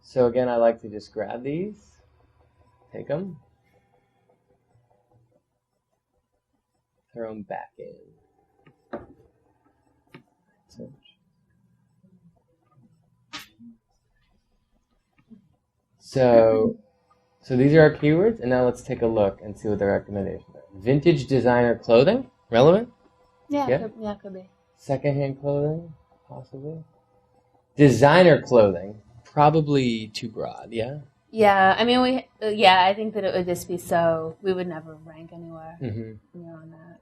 So again, I like to just grab these, take them, throw them back in. So these are our keywords, and now let's take a look and see what the recommendations are. Vintage designer clothing, relevant? Yeah, could be. Secondhand clothing, possibly. Designer clothing, probably too broad, yeah? Yeah, I mean, I think that it would just be we would never rank anywhere on that.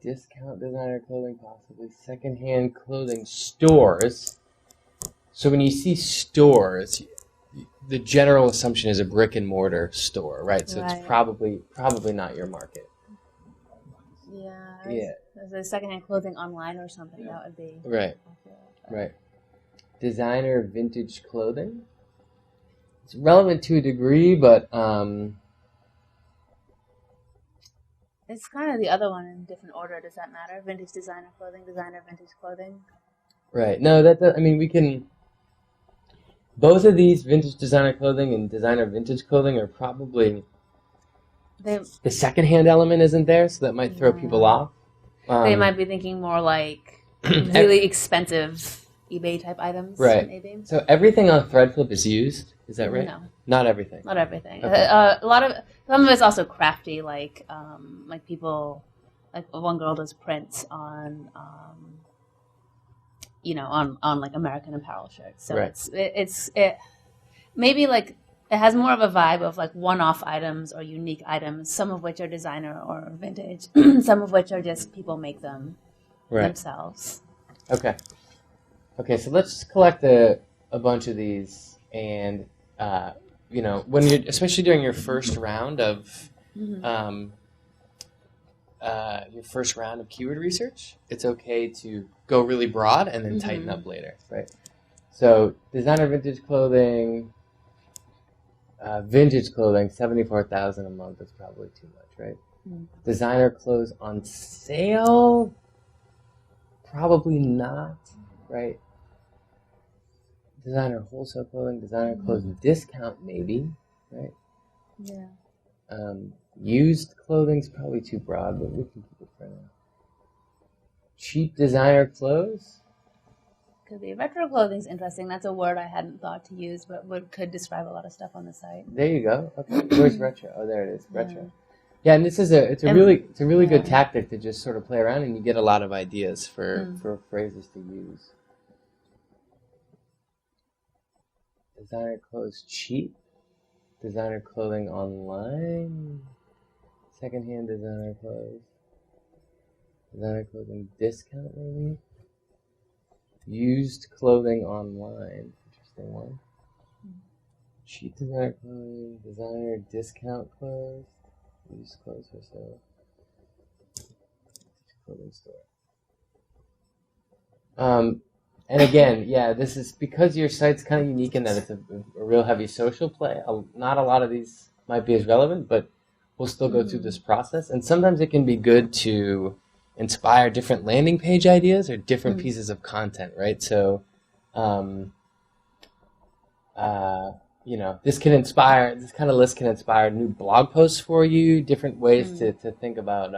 Discount designer clothing, possibly. Secondhand clothing, stores. So when you see stores, the general assumption is a brick and mortar store, right? So it's probably not your market. Yeah. The secondhand clothing online or something, that would be right. Right. Designer vintage clothing. It's relevant to a degree, but it's kind of the other one in different order. Does that matter? Vintage designer clothing, designer vintage clothing. Right. No, we can. Both of these, vintage designer clothing and designer vintage clothing, are probably the secondhand element isn't there, so that might throw people off. They might be thinking more like really expensive eBay type items. Right. Maybe. So everything on Threadflip is used. Is that right? No. Not everything. Not everything. Okay. Some of it's also crafty, like people, like one girl does prints on, on like American Apparel shirts. So it maybe like it has more of a vibe of like one-off items or unique items, some of which are designer or vintage, some of which are just people make them themselves. Okay, so let's collect a bunch of these, and when you're, especially during your first round of keyword research, it's okay to go really broad and then tighten up later, right? So designer vintage clothing, $74,000 a month is probably too much, right? Designer clothes on sale, probably not, right? Designer wholesale clothing, designer clothes discount, maybe, right? Yeah. Used clothing's probably too broad, but we can keep it for now. Cheap designer clothes? Could be. Retro clothing's interesting. That's a word I hadn't thought to use, but could describe a lot of stuff on the site. There you go. Okay, where's retro? Oh, there it is. Retro. Yeah, and this is a really good tactic to just sort of play around, and you get a lot of ideas for phrases to use. Designer clothes cheap. Designer clothing online. Secondhand designer clothes. Designer clothing discount, maybe. Used clothing online. Interesting one. Cheap designer clothing. Designer discount clothes. Used clothes for sale. Clothing store. And again, this is because your site's kind of unique in that it's a real heavy social play. Not a lot of these might be as relevant, but we'll still go through this process. And sometimes it can be good to inspire different landing page ideas or different pieces of content, right? So, this kind of list can inspire new blog posts for you, different ways to think about.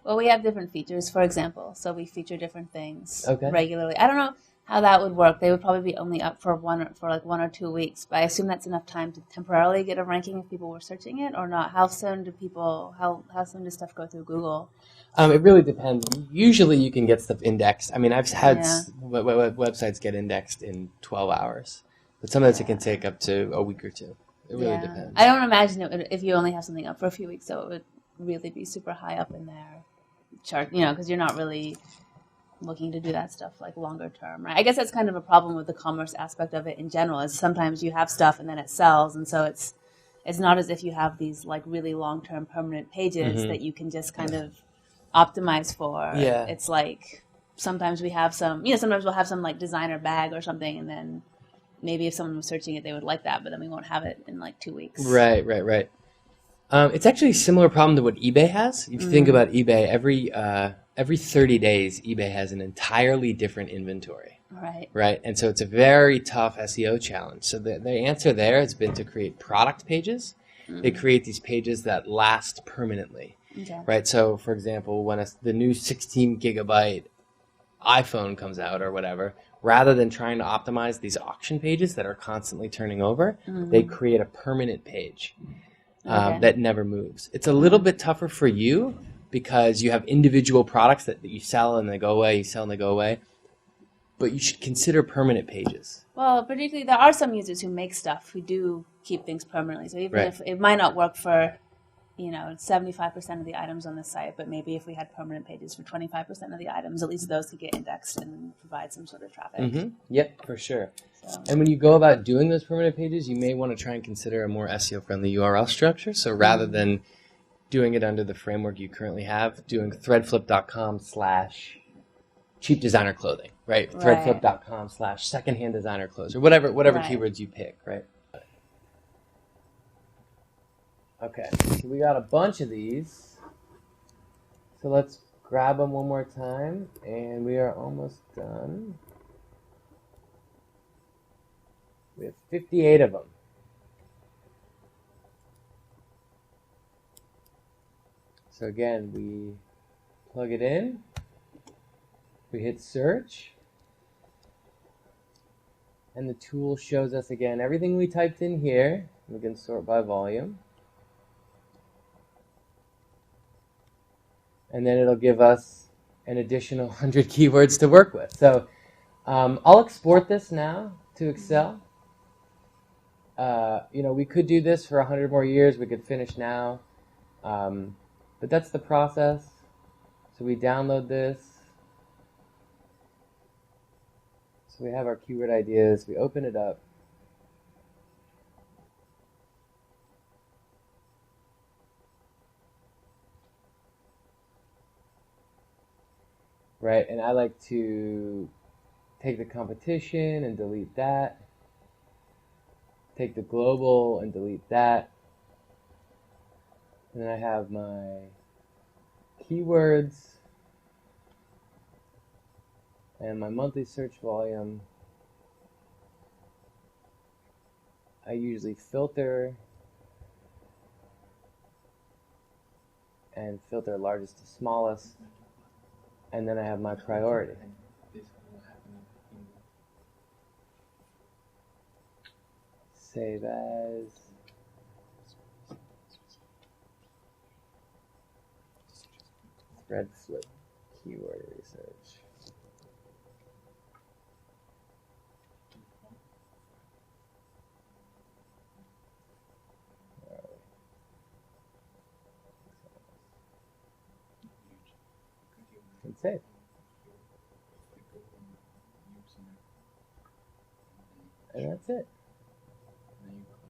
Well, we have different features, for example. So we feature different things regularly. I don't know how that would work. They would probably be only up for 1 or 2 weeks, but I assume that's enough time to temporarily get a ranking if people were searching it or not. How soon does stuff go through Google? It really depends. Usually you can get stuff indexed. I mean, I've had websites get indexed in 12 hours, but sometimes it can take up to a week or two. It really depends. I don't imagine if you only have something up for a few weeks, so it would really be super high up in their chart, because you're not really looking to do that stuff like longer term, right? I guess that's kind of a problem with the commerce aspect of it in general, is sometimes you have stuff and then it sells, and so it's not as if you have these like really long-term permanent pages that you can just kind of optimize for. Yeah. It's like sometimes we have sometimes we'll have some like designer bag or something, and then maybe if someone was searching it, they would like that, but then we won't have it in like 2 weeks. Right. It's actually a similar problem to what eBay has. If you think about eBay, every 30 days, eBay has an entirely different inventory. Right. Right. And so it's a very tough SEO challenge. So the answer there has been to create product pages. They create these pages that last permanently. Okay. Right. So, for example, when the new 16 gigabyte iPhone comes out or whatever, rather than trying to optimize these auction pages that are constantly turning over, they create a permanent page that never moves. It's a little bit tougher for you because you have individual products that you sell and they go away, you sell and they go away. But you should consider permanent pages. Well, particularly there are some users who make stuff who do keep things permanently. So even if it might not work for, 75% of the items on the site, but maybe if we had permanent pages for 25% of the items, at least those could get indexed and provide some sort of traffic. Mm-hmm. Yep, for sure. So. And when you go about doing those permanent pages, you may want to try and consider a more SEO-friendly URL structure. So rather than doing it under the framework you currently have, doing threadflip.com/cheap designer clothing, right? Threadflip.com/secondhand designer clothes, or whatever keywords you pick, right? Okay, so we got a bunch of these. So let's grab them one more time, and we are almost done. We have 58 of them. So again, we plug it in, we hit search, and the tool shows us again everything we typed in here. We can sort by volume. And then it'll give us an additional 100 keywords to work with. So I'll export this now to Excel. We could do this for 100 more years. We could finish now. But that's the process. So we download this. So we have our keyword ideas. We open it up. Right, and I like to take the competition and delete that. Take the global and delete that. And then I have my keywords and my monthly search volume. I usually filter and filter largest to smallest. And then I have my priority. Save as. Threadflip keyword research. And save. And that's it.